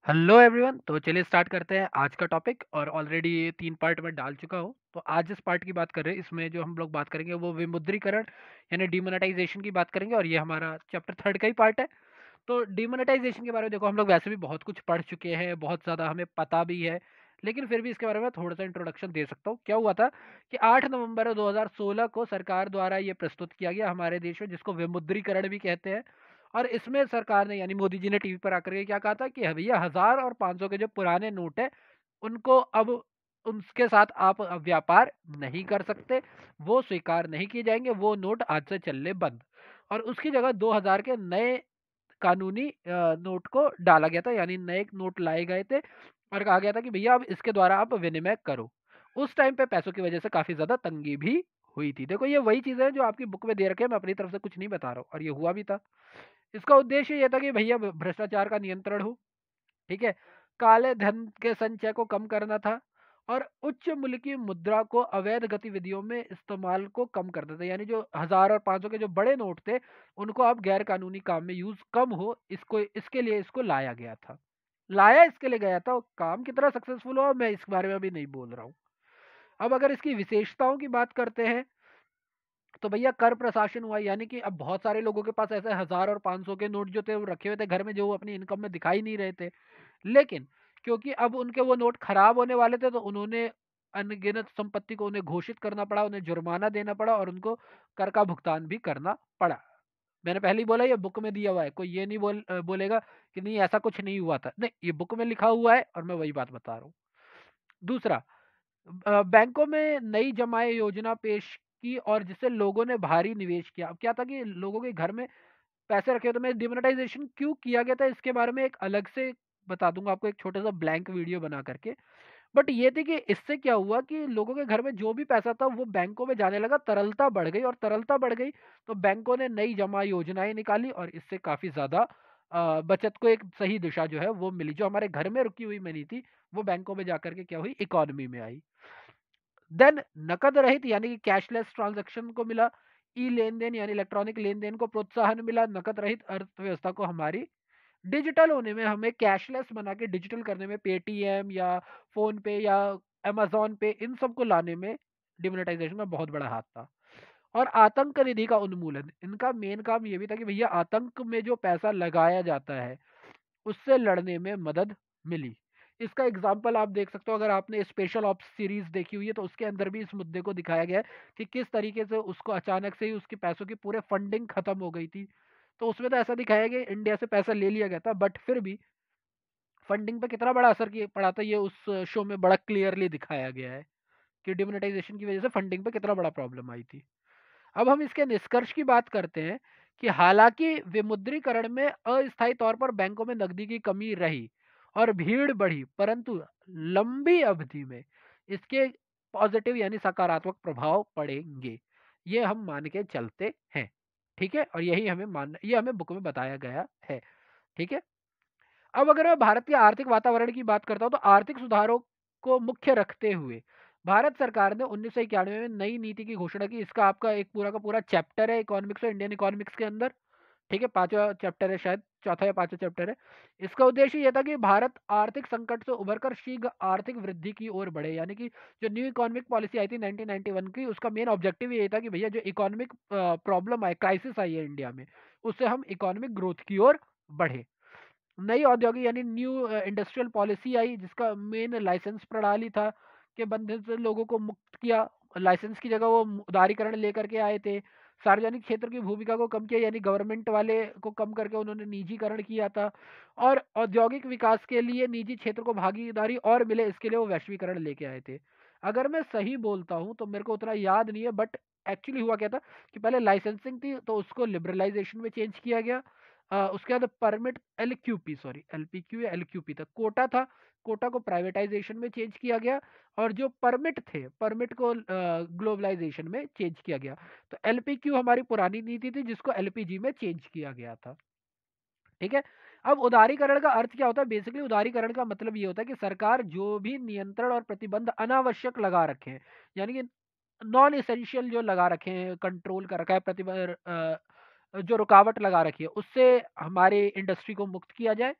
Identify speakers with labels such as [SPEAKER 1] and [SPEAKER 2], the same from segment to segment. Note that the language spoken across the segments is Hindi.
[SPEAKER 1] Hello everyone. तो चलिए स्टार्ट करते हैं आज का टॉपिक। और ऑलरेडी ये 3 पार्ट में डाल चुका हूँ। तो आज जिस पार्ट की बात कर रहे हैं इसमें जो हम लोग बात करेंगे वो विमुद्रीकरण यानी डिमोनेटाइजेशन की बात करेंगे, और ये हमारा चैप्टर 3 का ही पार्ट है। तो डिमोनेटाइजेशन के बारे में देखो, हम लोग वैसे भी बहुत कुछ पढ़ चुके हैं, बहुत ज़्यादा हमें पता भी है, लेकिन फिर भी इसके बारे में थोड़ा सा इंट्रोडक्शन दे सकता हूँ। क्या हुआ था कि 8 नवंबर 2016 को सरकार द्वारा ये प्रस्तुत किया गया हमारे देश में, जिसको विमुद्रीकरण भी कहते हैं। और इसमें सरकार ने यानी मोदी जी ने टीवी पर आकर के क्या कहा था कि भैया 1000 और 500 के जो पुराने नोट है उनको अब उनके साथ आप अब व्यापार नहीं कर सकते, वो स्वीकार नहीं किए जाएंगे, वो नोट आज से चलने बंद। और उसकी जगह 2000 के नए कानूनी नोट को डाला गया था, यानी नए नोट लाए गए थे और कहा गया था कि भैया अब इसके द्वारा आप विनिमय करो। उस टाइम पे पैसों की वजह से काफी ज्यादा तंगी भी हुई थी। देखो ये वही चीजें हैं जो आपकी बुक में दे रखे हैं, मैं अपनी तरफ से कुछ नहीं बता रहा हूँ, और ये हुआ भी था। इसका उद्देश्य ये था कि भैया भ्रष्टाचार का नियंत्रण हो, ठीक है, काले धन के संचय को कम करना था, और उच्च मूल्य की मुद्रा को अवैध गतिविधियों में इस्तेमाल को कम करना था। यानी जो 1000 और 500 के जो बड़े नोट थे उनको अब गैर कानूनी काम में यूज कम हो, इसको इसके लिए इसको लाया गया था। लाया इसके लिए गया था, काम कितना सक्सेसफुल हुआ मैं इस बारे में अभी नहीं बोल रहा हूँ। अब अगर इसकी विशेषताओं की बात करते हैं तो भैया कर प्रशासन हुआ, यानी कि अब बहुत सारे लोगों के पास ऐसे 1000 और 500 के नोट जो थे वो रखे हुए थे घर में, जो वो अपनी इनकम में दिखाई नहीं रहे थे। लेकिन क्योंकि अब उनके वो नोट खराब होने वाले थे तो उन्होंने अनगिनत संपत्ति को उन्हें घोषित करना पड़ा, उन्हें जुर्माना देना पड़ा और उनको कर का भुगतान भी करना पड़ा। मैंने पहले ही बोला ये बुक में दिया हुआ है, कोई ये नहीं बोलेगा कि नहीं ऐसा कुछ नहीं हुआ था। नहीं, ये बुक में लिखा हुआ है और मैं वही बात बता रहा हूँ। दूसरा, बैंकों में नई जमाए योजना पेश की और जिससे लोगों ने भारी निवेश किया। अब क्या था कि लोगों के घर में पैसे रखे, तो मैं डिमोनेटाइजेशन क्यों किया गया था इसके बारे में एक अलग से बता दूंगा आपको, एक छोटा सा ब्लैंक वीडियो बना करके। बट ये थी कि इससे क्या हुआ कि लोगों के घर में जो भी पैसा था वो बैंकों में जाने लगा, तरलता बढ़ गई, और तरलता बढ़ गई तो बैंकों ने नई जमा योजनाएं निकाली और इससे काफी ज्यादा बचत को एक सही दिशा जो है वो मिली। जो हमारे घर में रुकी हुई मनी थी वो बैंकों में जाकर के क्या हुई, इकोनॉमी में आई। देन नकद रहित यानी कि कैशलेस ट्रांजैक्शन को मिला, ई लेन देन यानी इलेक्ट्रॉनिक लेन देन को प्रोत्साहन मिला, नकद रहित अर्थव्यवस्था को हमारी डिजिटल होने में, हमें कैशलेस बना के डिजिटल करने में, पेटीएम या फोन पे या अमेजोन पे इन सब को लाने में डिमोनेटाइजेशन का बहुत बड़ा हाथ था। और आतंक निधि का उन्मूलन, इनका मेन काम ये भी था कि भैया आतंक में जो पैसा लगाया जाता है उससे लड़ने में मदद मिली। इसका एग्जाम्पल आप देख सकते हो, अगर आपने स्पेशल ऑप्स सीरीज देखी हुई है तो उसके अंदर भी इस मुद्दे को दिखाया गया है कि किस तरीके से उसको अचानक से ही उसके पैसों की पूरे फंडिंग खत्म हो गई थी। तो उसमें तो ऐसा दिखाया गया इंडिया से पैसा ले लिया गया था, बट फिर भी फंडिंग पे कितना बड़ा असर पड़ा था ये उस शो में बड़ा क्लियरली दिखाया गया है कि डिमोनेटाइजेशन की वजह से फंडिंग पे कितना बड़ा प्रॉब्लम आई थी। अब हम इसके निष्कर्ष की बात करते हैं कि हालांकि विमुद्रीकरण में अस्थायी तौर पर बैंकों में नकदी की कमी रही और भीड़ बढ़ी, परंतु लंबी अवधि में इसके पॉजिटिव यानी सकारात्मक प्रभाव पड़ेंगे, ये हम मान के चलते हैं। ठीक है, और यही हमें ये हमें बुक में बताया गया है। ठीक है। अब अगर मैं भारत के आर्थिक वातावरण की बात करता हूं तो आर्थिक सुधारों को मुख्य रखते हुए भारत सरकार ने 1991 में नई नीति की घोषणा की। इसका आपका एक पूरा का पूरा चैप्टर है इकोनॉमिक्स और इंडियन इकोनॉमिक्स के अंदर। ठीक है, पांचवा चैप्टर है, शायद चौथा या पांचवा चैप्टर है। इसका उद्देश्य यह था कि भारत आर्थिक संकट से उभरकर शीघ्र आर्थिक वृद्धि की ओर बढ़े। यानी कि जो न्यू इकोनॉमिक पॉलिसी आई थी 1991 की, उसका मेन ऑब्जेक्टिव ये था कि भैया जो इकोनॉमिक प्रॉब्लम आई, क्राइसिस आई है इंडिया में, उससे हम इकोनॉमिक ग्रोथ की ओर बढ़े। नई औद्योगिक यानी न्यू इंडस्ट्रियल पॉलिसी आई, जिसका मेन लाइसेंस प्रणाली था कि बंधन से लोगों को मुक्त किया। लाइसेंस की जगह वो उदारीकरण लेकर के आए थे। सार्वजनिक क्षेत्र की भूमिका को कम किया, यानी गवर्नमेंट वाले को कम करके उन्होंने निजीकरण किया था। और औद्योगिक विकास के लिए निजी क्षेत्र को भागीदारी और मिले, इसके लिए वो वैश्वीकरण लेके आए थे। अगर मैं सही बोलता हूँ तो मेरे को उतना याद नहीं है, बट एक्चुअली हुआ क्या था कि पहले लाइसेंसिंग थी तो उसको लिबरलाइजेशन में चेंज किया गया। उसके बाद परमिट एलक्यूपी, सॉरी एलपीक्यू या एलक्यूपी तक कोटा था, कोटा को प्राइवेटाइजेशन में चेंज किया गया। और जो परमिट थे, परमिट को ग्लोबलाइजेशन में चेंज किया गया। तो एलपीक्यू हमारी पुरानी नीति थी जिसको एलपीजी में चेंज किया गया था। ठीक है। अब उदारीकरण का अर्थ क्या होता है? बेसिकली उदारीकरण का मतलब ये होता है कि सरकार जो भी नियंत्रण और प्रतिबंध अनावश्यक लगा रखे हैं, यानी कि नॉन एसेंशियल जो लगा रखे हैं, कंट्रोल कर रखा है, प्रतिबंध जो रुकावट लगा रखी है, उससे हमारे इंडस्ट्री को मुक्त किया जाए।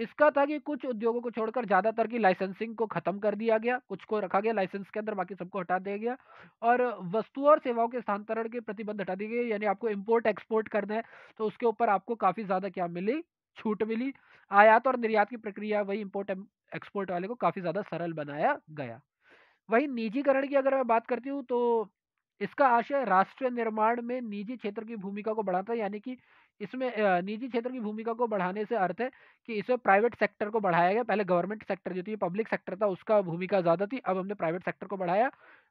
[SPEAKER 1] इसका था कि कुछ उद्योगों को छोड़कर ज़्यादातर की लाइसेंसिंग को ख़त्म कर दिया गया, कुछ को रखा गया लाइसेंस के अंदर, बाकी सबको हटा दिया गया और वस्तुओं और सेवाओं के स्थानांतरण के प्रतिबंध हटा दिए गए। यानी आपको इम्पोर्ट एक्सपोर्ट करना है तो उसके ऊपर आपको काफ़ी ज़्यादा क्या मिली, छूट मिली। आयात और निर्यात की प्रक्रिया वही इम्पोर्ट एक्सपोर्ट वाले को काफ़ी ज़्यादा सरल बनाया गया। वहीं निजीकरण की अगर मैं बात करती हूँ तो इसका आशय राष्ट्र निर्माण में निजी क्षेत्र की भूमिका को बढ़ाता है। यानी कि इसमें निजी क्षेत्र की भूमिका को बढ़ाने से अर्थ है कि इसमें प्राइवेट सेक्टर को बढ़ाया गया। पहले गवर्नमेंट सेक्टर जो थी, पब्लिक सेक्टर था, उसका भूमिका ज़्यादा थी। अब हमने प्राइवेट सेक्टर को बढ़ाया।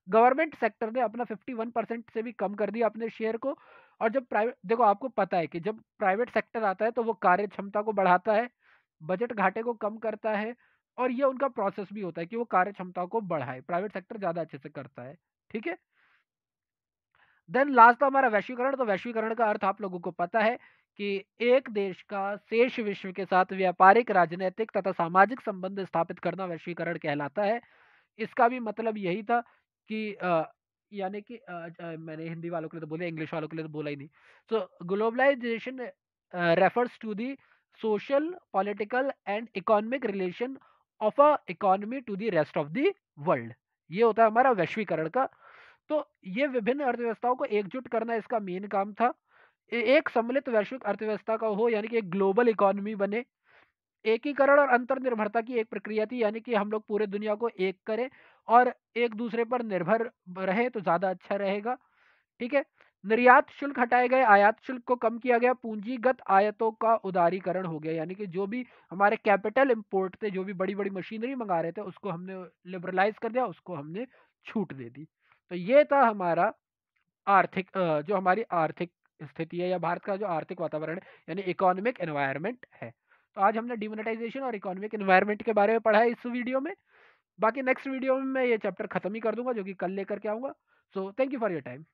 [SPEAKER 1] गवर्नमेंट सेक्टर ने अपना 51% से भी कम कर दिया अपने शेयर को। और जब प्राइवेट, देखो आपको पता है कि जब प्राइवेट सेक्टर आता है तो वो कार्य क्षमता को बढ़ाता है, बजट घाटे को कम करता है और ये उनका प्रोसेस भी होता है कि वो कार्य क्षमता को बढ़ाए। प्राइवेट सेक्टर ज़्यादा अच्छे से करता है। ठीक है। देन लास्ट हमारा वैश्वीकरण। तो वैश्वीकरण का अर्थ आप लोगों को पता है कि एक देश का शेष विश्व के साथ व्यापारिक, राजनीतिक तथा सामाजिक संबंध स्थापित करना वैश्वीकरण कहलाता है। इसका भी मतलब यही था कि यानी कि मैंने हिंदी वालों के लिए तो बोला, इंग्लिश वालों के लिए तो बोला ही नहीं। So globalisation refers to the social, political and economic relation of a economy to the rest of the world. ये होता है हमारा वैश्वीकरण का। तो ये विभिन्न अर्थव्यवस्थाओं को एकजुट करना इसका मेन काम था। एक सम्मिलित वैश्विक अर्थव्यवस्था का हो, यानी कि एक ग्लोबल इकोनॉमी बने। एकीकरण और अंतर्निर्भरता की एक प्रक्रिया थी, यानी कि हम लोग पूरे दुनिया को एक करें और एक दूसरे पर निर्भर रहे तो ज़्यादा अच्छा रहेगा। ठीक है। निर्यात शुल्क हटाए गए, आयात शुल्क को कम किया गया, पूंजीगत आयतों का उदारीकरण हो गया। यानी कि जो भी हमारे कैपिटल इंपोर्ट थे, जो भी बड़ी बड़ी मशीनरी मंगा रहे थे, उसको हमने लिबरलाइज कर दिया, उसको हमने छूट दे दी। तो ये था हमारा आर्थिक जो हमारी आर्थिक स्थिति है या भारत का जो आर्थिक वातावरण है, यानी इकोनॉमिक एनवायरनमेंट है। तो आज हमने डिमोनेटाइजेशन और इकोनॉमिक एनवायरनमेंट के बारे में पढ़ा है इस वीडियो में। बाकी नेक्स्ट वीडियो में मैं ये चैप्टर खत्म ही कर दूंगा, जो कि कल लेकर के आऊंगा। So thank you for your time.